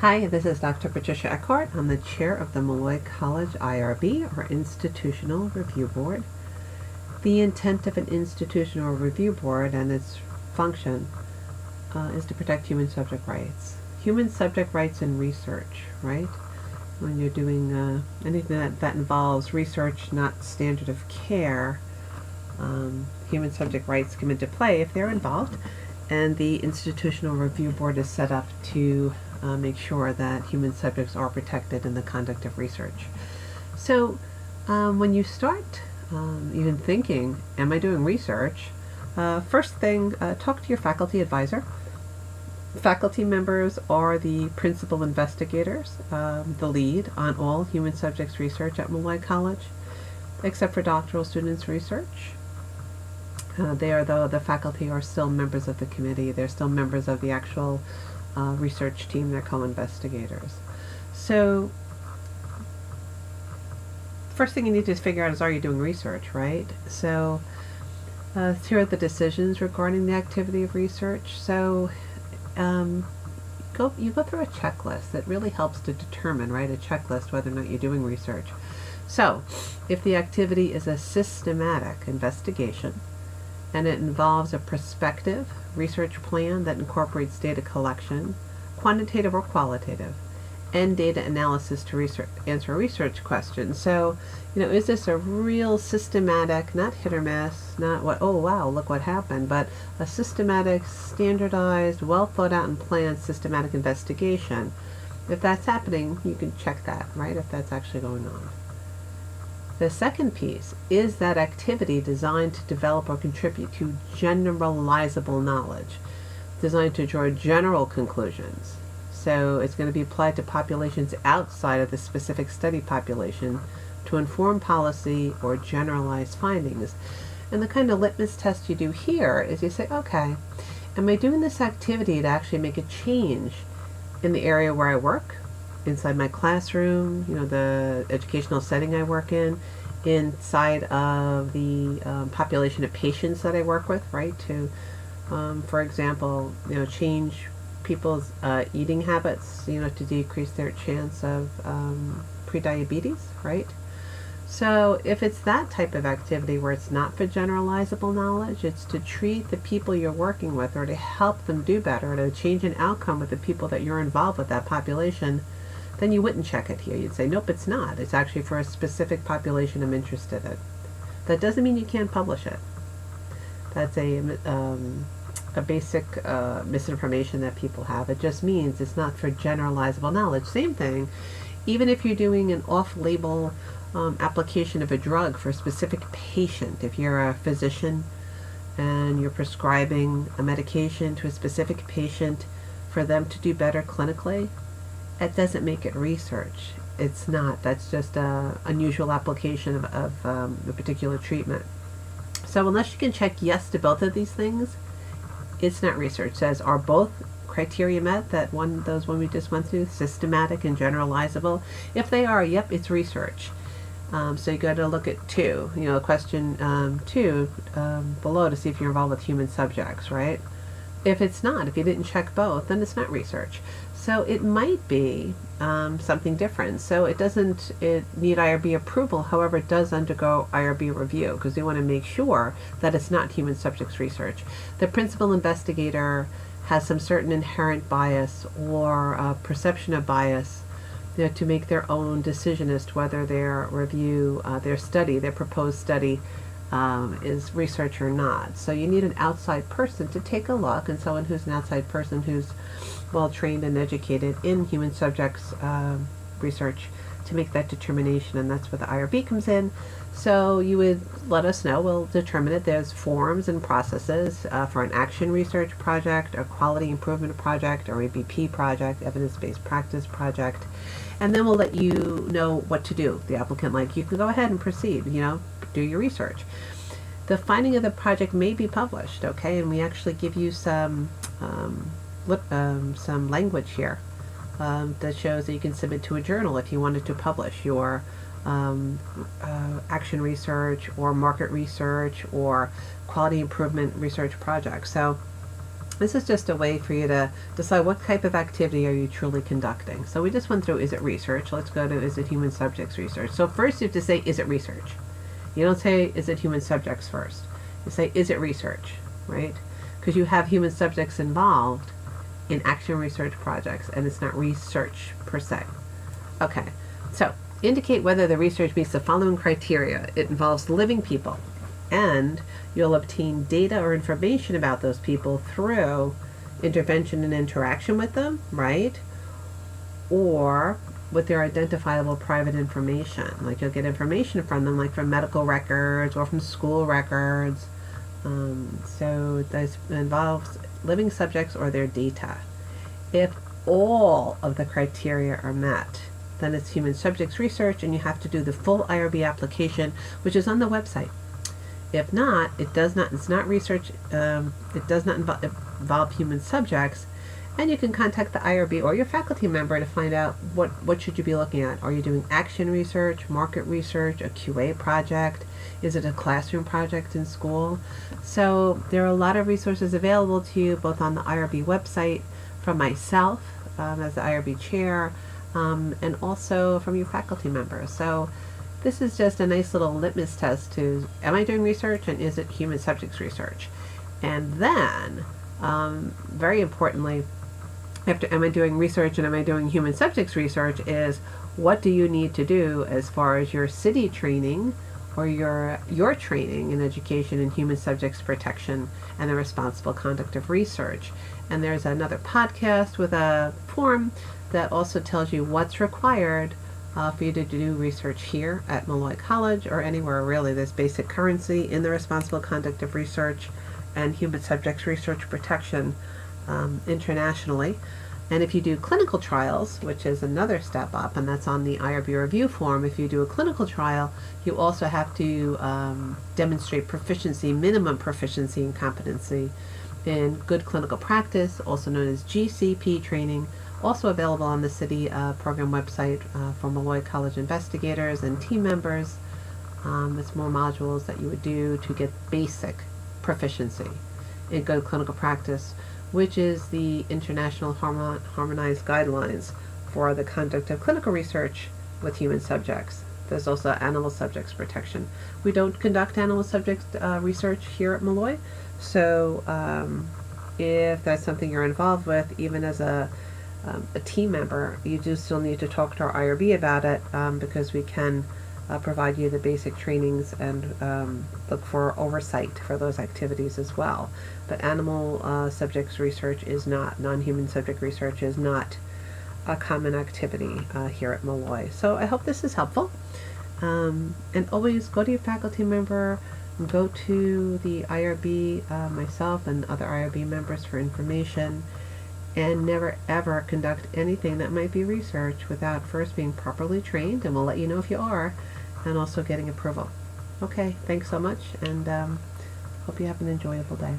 Hi, this is Dr. Patricia Eckhart. I'm the chair of the Molloy College IRB, or Institutional Review Board. The intent of an institutional review board and its function is to protect human subject rights. Human subject rights in research, right? When you're doing anything that involves research, not standard of care, human subject rights come into play if they're involved. And the Institutional Review Board is set up to make sure that human subjects are protected in the conduct of research. So when you start even thinking, am I doing research? First thing, talk to your faculty advisor. Faculty members are the principal investigators, the lead on all human subjects research at Molloy College, except for doctoral students research. The faculty are still members of the committee. They're still members of the actual research team. They're co-investigators. So first thing you need to figure out is, are you doing research, right? So here are the decisions regarding the activity of research. So you go through a checklist that really helps to determine, right, a checklist whether or not you're doing research. So if the activity is a systematic investigation, and it involves a prospective research plan that incorporates data collection, quantitative or qualitative, and data analysis to answer research questions. So, is this a real systematic, not hit or miss, not what, oh wow, look what happened, but a systematic, standardized, well thought out and planned systematic investigation? If that's happening, you can check that, right, if that's actually going on. The second piece is that activity designed to develop or contribute to generalizable knowledge, designed to draw general conclusions. So it's going to be applied to populations outside of the specific study population to inform policy or generalize findings. And the kind of litmus test you do here is you say, okay, am I doing this activity to actually make a change in the area where I work? Inside my classroom, the educational setting I work in, inside of the population of patients that I work with, right? To, for example, change people's eating habits, to decrease their chance of prediabetes, right? So if it's that type of activity where it's not for generalizable knowledge, it's to treat the people you're working with or to help them do better, or to change an outcome with the people that you're involved with, that population, then you wouldn't check it here. You'd say, nope, it's not. It's actually for a specific population I'm interested in. That doesn't mean you can't publish it. That's a basic misinformation that people have. It just means it's not for generalizable knowledge. Same thing, even if you're doing an off-label application of a drug for a specific patient. If you're a physician and you're prescribing a medication to a specific patient for them to do better clinically, that doesn't make it research. It's not. That's just an unusual application of a particular treatment. So unless you can check yes to both of these things, it's not research. It says, are both criteria met? Those one we just went through, systematic and generalizable. If they are, yep, it's research. So you got to look at question 2 below to see if you're involved with human subjects, right? If it's not, if you didn't check both, then it's not research. So it might be something different. So it need IRB approval. However, it does undergo IRB review because we want to make sure that it's not human subjects research. The principal investigator has some certain inherent bias or perception of bias, to make their own decision as to whether their review, their proposed study, is research or not. So you need an outside person to take a look, and someone who's an outside person who's well trained and educated in human subjects research to make that determination, and that's where the IRB comes in. So you would let us know. We'll determine it. There's forms and processes for an action research project, a quality improvement project, or ABP project, evidence-based practice project, and then we'll let you know what to do. The applicant, you can go ahead and proceed, do your research. The finding of the project may be published, okay, and we actually give you some language here that shows that you can submit to a journal if you wanted to publish your action research or market research or quality improvement research project. So This is just a way for you to decide what type of activity are you truly conducting. So we just went through, is it research? Let's go to, is it human subjects research? So first you have to say, is it research? You don't say, is it human subjects first? You say, is it research, right? Because you have human subjects involved in action research projects, and it's not research per se. Okay, so indicate whether the research meets the following criteria. It involves living people, and you'll obtain data or information about those people through intervention and interaction with them, right? Or with their identifiable private information. Like you'll get information from them, like from medical records or from school records. So this involves living subjects or their data. If all of the criteria are met, then it's human subjects research, and you have to do the full IRB application, which is on the website. If not, it's not research, it does not involve human subjects, and you can contact the IRB or your faculty member to find out what should you be looking at. Are you doing action research, market research, a QA project? Is it a classroom project in school? So there are a lot of resources available to you, both on the IRB website, from myself as the IRB chair, and also from your faculty members. So this is just a nice little litmus test to, am I doing research, and is it human subjects research? And then, very importantly, after am I doing research and am I doing human subjects research, is what do you need to do as far as your city training or your training in education in human subjects protection and the responsible conduct of research. And there's another podcast with a form that also tells you what's required for you to do research here at Molloy College or anywhere really. There's basic currency in the responsible conduct of research and human subjects research protection internationally. And if you do clinical trials, which is another step up, and that's on the IRB review form, if you do a clinical trial, you also have to demonstrate proficiency, minimum proficiency and competency in good clinical practice, also known as GCP training, also available on the city program website for Molloy College investigators and team members. It's more modules that you would do to get basic proficiency in good clinical practice, which is the international harmonized guidelines for the conduct of clinical research with human subjects. There's also animal subjects protection. We don't conduct animal subjects research here at Molloy, so if that's something you're involved with, even as a team member, you do still need to talk to our IRB about it, because we can provide you the basic trainings and look for oversight for those activities as well. But animal subjects research is not, non-human subject research is not a common activity here at Molloy. So I hope this is helpful. And always go to your faculty member, go to the IRB, myself and other IRB members for information, and never ever conduct anything that might be research without first being properly trained, and we'll let you know if you are, and also getting approval. Okay, thanks so much, and hope you have an enjoyable day.